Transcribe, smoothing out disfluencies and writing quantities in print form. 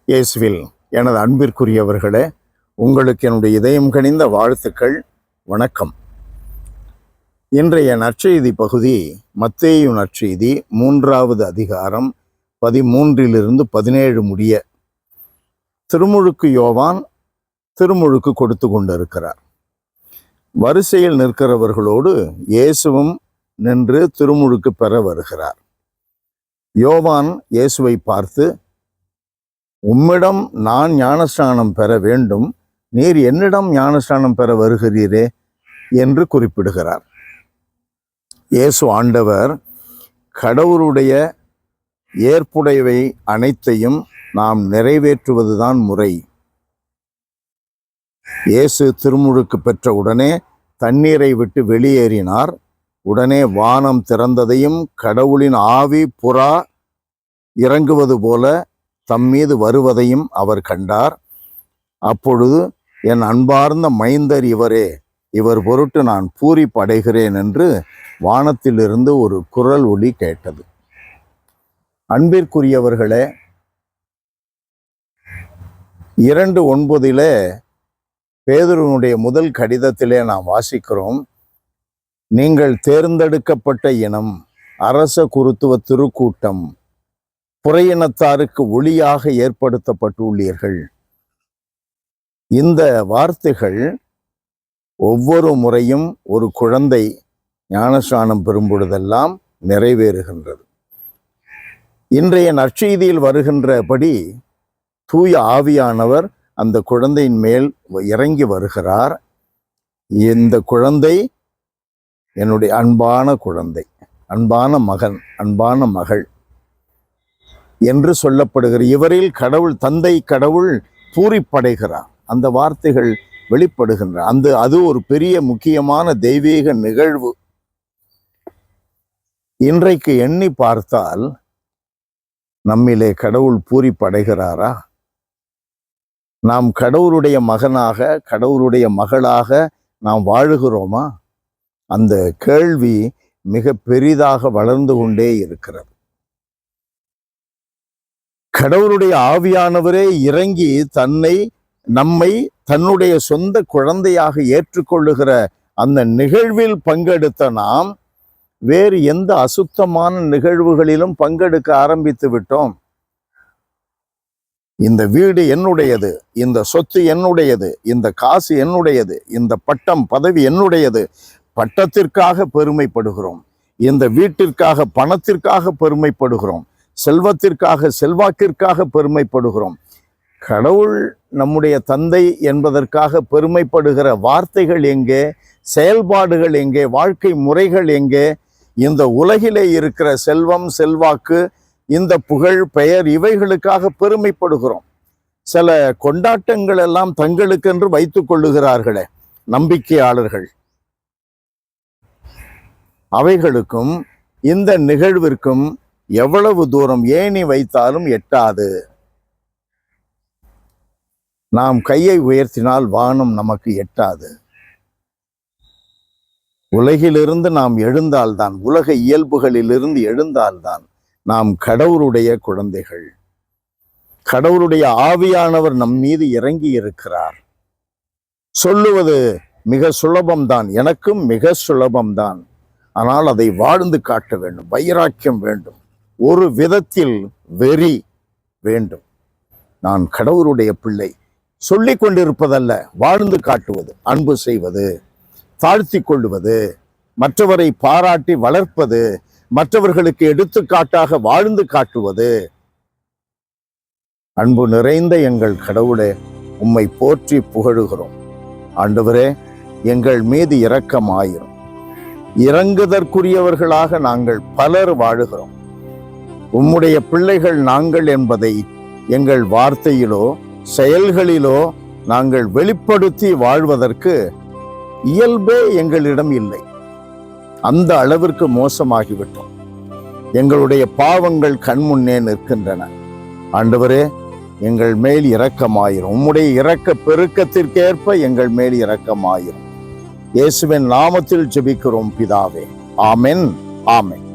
இயேசுவில் எனது அன்பிற்குரியவர்களே, உங்களுக்கு என்னுடைய இதயம் கனிந்த வாழ்த்துக்கள். வணக்கம். இன்றைய நற்செய்தி பகுதி மத்தேயு நற்செய்தி 3வது அதிகாரம் 13 முடிய. திருமுழுக்கு யோவான் திருமுழுக்கு கொடுத்து கொண்டிருக்கிறார். வரிசையில் நிற்கிறவர்களோடு இயேசுவும் நின்று திருமுழுக்கு பெற வருகிறார். யோவான் இயேசுவை பார்த்து, உம்மிடம் நான் ஞானஸ்நானம் பெற வேண்டும், நீர் என்னிடம் ஞானஸ்நானம் பெற வருகிறீரே என்று குறிப்பிடுகிறார். இயேசு ஆண்டவர் கடவுளுடைய ஏற்புடையவை அனைத்தையும் நாம் நிறைவேற்றுவதுதான் முறை. இயேசு திருமுழுக்கு பெற்ற உடனே தண்ணீரை விட்டு வெளியேறினார். உடனே வானம் திறந்ததையும் கடவுளின் ஆவி புறா இறங்குவது போல தம்மீது வருவதையும் அவர் கண்டார். அப்பொழுது, என் அன்பார்ந்த மைந்தர் இவரே, இவர் பொருட்டு நான் பூரிப்படைகிறேன் என்று வானத்திலிருந்து ஒரு குரல் ஒலி கேட்டது. அன்பிற்குரியவர்களே, 2:9 பேதுருவினுடைய முதல் கடிதத்திலே நாம் வாசிக்கிறோம், நீங்கள் தேர்ந்தெடுக்கப்பட்ட இனம், அரச குருத்துவ திருக்கூட்டம், புறையினத்தாருக்கு ஒளியாக ஏற்படுத்தப்பட்டுள்ளீர்கள். இந்த வார்த்தைகள் ஒவ்வொரு முறையும் ஒரு குழந்தை ஞானஸ்நானம் பெறும் பொழுதெல்லாம் நிறைவேறுகின்றது. இன்றைய நற்செய்தியில் வருகின்றபடி தூய ஆவியானவர் அந்த குழந்தையின் மேல் இறங்கி வருகிறார். இந்த குழந்தை என்னுடைய அன்பான குழந்தை, அன்பான மகன், அன்பான மகள் என்று சொல்லப்படுகிற இவரில் கடவுள், தந்தை கடவுள் பூரிப்படைகிறார். அந்த வார்த்தைகள் வெளிப்படுகின்றன. அது ஒரு பெரிய முக்கியமான தெய்வீக நிகழ்வு. இன்றைக்கு எண்ணி பார்த்தால் நம்மிலே கடவுள் பூரிப்படைகிறாரா? நாம் கடவுளுடைய மகனாக, கடவுளுடைய மகளாக நாம் வாழுகிறோமா? அந்த கேள்வி மிக பெரிதாக வளர்ந்து கொண்டே இருக்கிறது. கடவுளுடைய ஆவியானவரே இறங்கி நம்மை தன்னுடைய சொந்த குழந்தையாக ஏற்றுக்கொள்ளுகிற அந்த நிகழ்வில் பங்கெடுத்த நாம் வேறு எந்த அசுத்தமான நிகழ்வுகளிலும் பங்கெடுக்க ஆரம்பித்து விட்டோம். இந்த வீடு என்னுடையது, இந்த சொத்து என்னுடையது, இந்த காசு என்னுடையது, இந்த பட்டம் பதவி என்னுடையது. பட்டத்திற்காக பெருமைப்படுகிறோம், இந்த வீட்டிற்காக பணத்திற்காக பெருமைப்படுகிறோம், செல்வத்திற்காக செல்வாக்கிற்காக பெருமைப்படுகிறோம். கடவுள் நம்முடைய தந்தை என்பதற்காக பெருமைப்படுகிற வார்த்தைகள் எங்கே? செயல்பாடுகள் எங்கே? வாழ்க்கை முறைகள் எங்கே? இந்த உலகிலே இருக்கிற செல்வம், செல்வாக்கு, இந்த புகழ், பெயர், இவைகளுக்காக பெருமைப்படுகிறோம். சில கொண்டாட்டங்கள் எல்லாம் தங்களுக்கென்று வைத்துக் கொள்ளுகிறார்களே நம்பிக்கையாளர்கள், அவைகளுக்கும் இந்த நிகழ்விற்கும் எவ்வளவு தூரம் ஏணி வைத்தாலும் எட்டாது. நாம் கையை உயர்த்தினால் வானம் நமக்கு எட்டாது. உலகிலிருந்து நாம் எழுந்தால்தான், உலக இயல்புகளிலிருந்து எழுந்தால்தான் நாம் கடவுளுடைய குழந்தைகள். கடவுளுடைய ஆவியானவர் நம் மீது இறங்கி இருக்கிறார். சொல்லுவது மிக சுலபம்தான், எனக்கும் மிக சுலபம்தான். ஆனால் அதை வாழ்ந்து காட்ட வேண்டும். வைராக்கியம் வேண்டும், ஒரு விதத்தில் வெறி வேண்டும். நான் கடவுளுடைய பிள்ளை சொல்லிக் கொண்டிருப்பதல்ல, வாழ்ந்து காட்டுவது, அன்பு செய்வது, தாழ்த்தி கொள்ளுவது, மற்றவரை பாராட்டி வளர்ப்பது, மற்றவர்களுக்கு எடுத்துக்காட்டாக வாழ்ந்து காட்டுவது. அன்பு நிறைந்த எங்கள் கடவுளே, உம்மை போற்றி புகழுகிறோம். ஆண்டவரே, எங்கள் மீது இரக்கமாயிரும். இறங்குதற்குரியவர்களாக நாங்கள் பலர் வாழுகிறோம். உம்முடைய பிள்ளைகள் நாங்கள் என்பதை எங்கள் வார்த்தையிலோ செயல்களிலோ நாங்கள் வெளிப்படுத்தி வாழ்வதற்கு இயல்பே எங்களிடம் இல்லை. அந்த அளவிற்கு மோசமாகிவிட்டோம். எங்களுடைய பாவங்கள் கண்முன்னே நிற்கின்றன. ஆண்டவரே, எங்கள் மேல் இரக்கமாயிரும். உம்முடைய இரக்க பெருக்கத்திற்கேற்ப எங்கள் மேல் இரக்கமாயிரும். இயேசுவின் நாமத்தில் ஜெபிக்கிறோம் பிதாவே. ஆமென், ஆமென்.